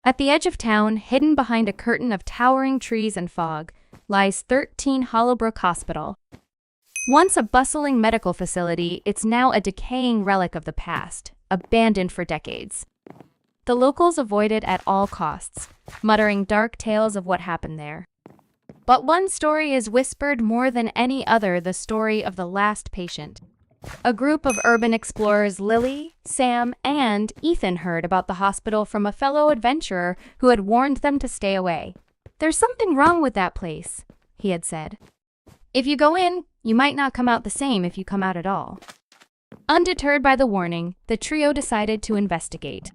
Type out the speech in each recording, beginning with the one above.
At the edge of town, hidden behind a curtain of towering trees and fog, lies 13 Hollowbrook Hospital. Once a bustling medical facility, it's now a decaying relic of the past, abandoned for decades. The locals avoid it at all costs, muttering dark tales of what happened there. But one story is whispered more than any other, the story of the last patient. A group of urban explorers, Lily, Sam, and Ethan, heard about the hospital from a fellow adventurer who had warned them to stay away. "There's something wrong with that place," he had said. "If you go in, you might not come out the same if you come out at all." Undeterred by the warning, the trio decided to investigate.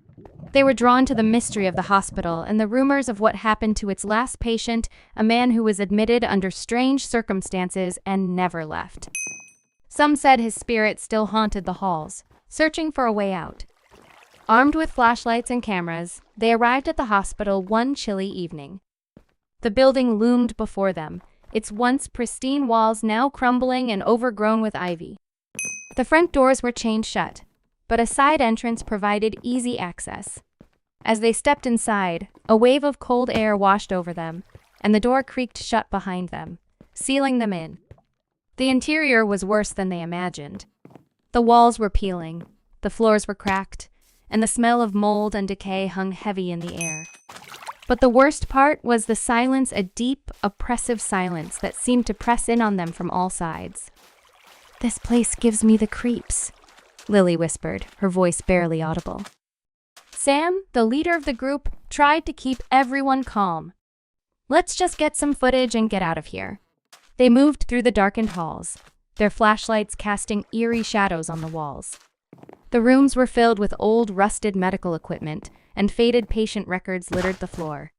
They were drawn to the mystery of the hospital and the rumors of what happened to its last patient, a man who was admitted under strange circumstances and never left. Some said his spirit still haunted the halls, searching for a way out. Armed with flashlights and cameras, they arrived at the hospital one chilly evening. The building loomed before them, its once pristine walls now crumbling and overgrown with ivy. The front doors were chained shut, but a side entrance provided easy access. As they stepped inside, a wave of cold air washed over them, and the door creaked shut behind them, sealing them in. The interior was worse than they imagined. The walls were peeling, the floors were cracked, and the smell of mold and decay hung heavy in the air. But the worst part was the silence, a deep, oppressive silence that seemed to press in on them from all sides. "This place gives me the creeps," Lily whispered, her voice barely audible. Sam, the leader of the group, tried to keep everyone calm. "Let's just get some footage and get out of here." They moved through the darkened halls, their flashlights casting eerie shadows on the walls. The rooms were filled with old, rusted medical equipment, and faded patient records littered the floor.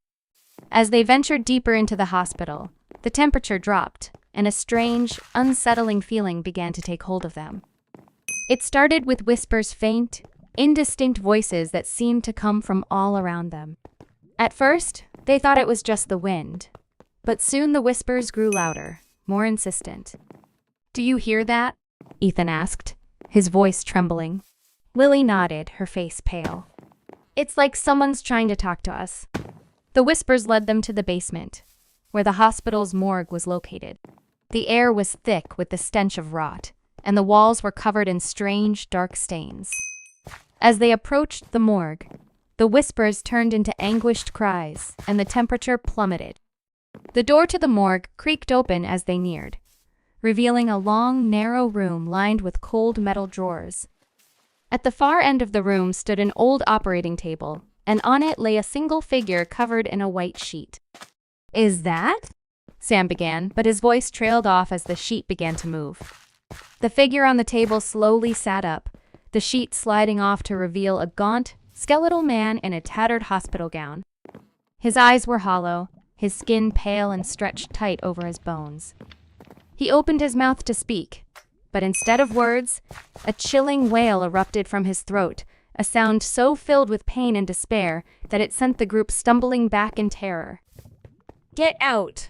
As they ventured deeper into the hospital, the temperature dropped, and a strange, unsettling feeling began to take hold of them. It started with whispers, faint, indistinct voices that seemed to come from all around them. At first, they thought it was just the wind, but soon the whispers grew louder, more insistent. "Do you hear that?" Ethan asked, his voice trembling. Lily nodded, her face pale. "It's like someone's trying to talk to us." The whispers led them to the basement, where the hospital's morgue was located. The air was thick with the stench of rot, and the walls were covered in strange, dark stains. As they approached the morgue, the whispers turned into anguished cries, and the temperature plummeted. The door to the morgue creaked open as they neared, revealing a long, narrow room lined with cold metal drawers. At the far end of the room stood an old operating table, and on it lay a single figure covered in a white sheet. "Is that?" Sam began, but his voice trailed off as the sheet began to move. The figure on the table slowly sat up, the sheet sliding off to reveal a gaunt, skeletal man in a tattered hospital gown. His eyes were hollow, his skin pale and stretched tight over his bones. He opened his mouth to speak, but instead of words, a chilling wail erupted from his throat, a sound so filled with pain and despair that it sent the group stumbling back in terror. "Get out!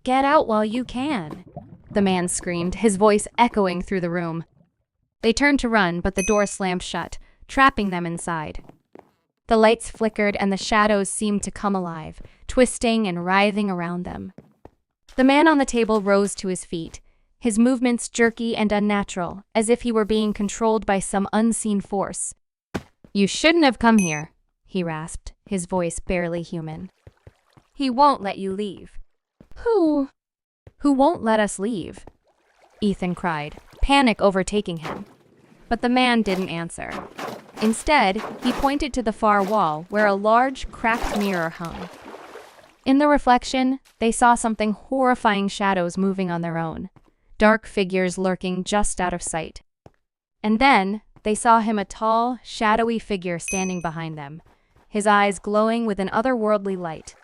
Get out while you can!" the man screamed, his voice echoing through the room. They turned to run, but the door slammed shut, trapping them inside. The lights flickered and the shadows seemed to come alive, twisting and writhing around them. The man on the table rose to his feet, his movements jerky and unnatural, as if he were being controlled by some unseen force. "You shouldn't have come here," he rasped, his voice barely human. "He won't let you leave." Who won't let us leave?" Ethan cried, panic overtaking him. But the man didn't answer. Instead, he pointed to the far wall where a large, cracked mirror hung. In the reflection, they saw something horrifying, shadows moving on their own, dark figures lurking just out of sight. And then, they saw him, a tall, shadowy figure standing behind them, his eyes glowing with an otherworldly light.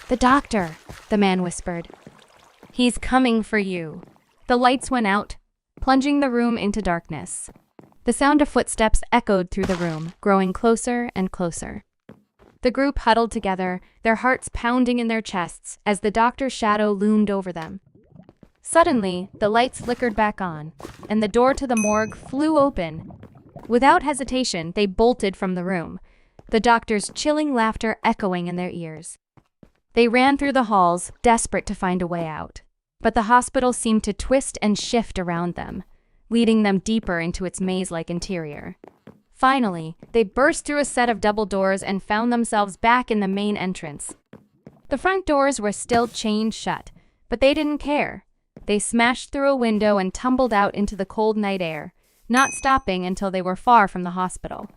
"The doctor," the man whispered. "He's coming for you." The lights went out, plunging the room into darkness. The sound of footsteps echoed through the room, growing closer and closer. The group huddled together, their hearts pounding in their chests as the doctor's shadow loomed over them. Suddenly, the lights flickered back on, and the door to the morgue flew open. Without hesitation, they bolted from the room, the doctor's chilling laughter echoing in their ears. They ran through the halls, desperate to find a way out. But the hospital seemed to twist and shift around them, leading them deeper into its maze-like interior. Finally, they burst through a set of double doors and found themselves back in the main entrance. The front doors were still chained shut, but they didn't care. They smashed through a window and tumbled out into the cold night air, not stopping until they were far from the hospital.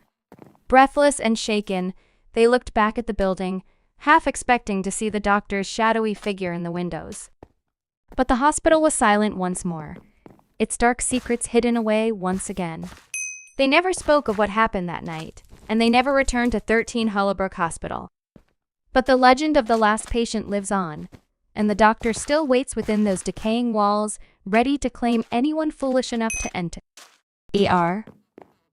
Breathless and shaken, they looked back at the building, half expecting to see the doctor's shadowy figure in the windows. But the hospital was silent once more, its dark secrets hidden away once again. They never spoke of what happened that night, and they never returned to 13 Hollowbrook Hospital. But the legend of the last patient lives on, and the doctor still waits within those decaying walls, ready to claim anyone foolish enough to enter. ER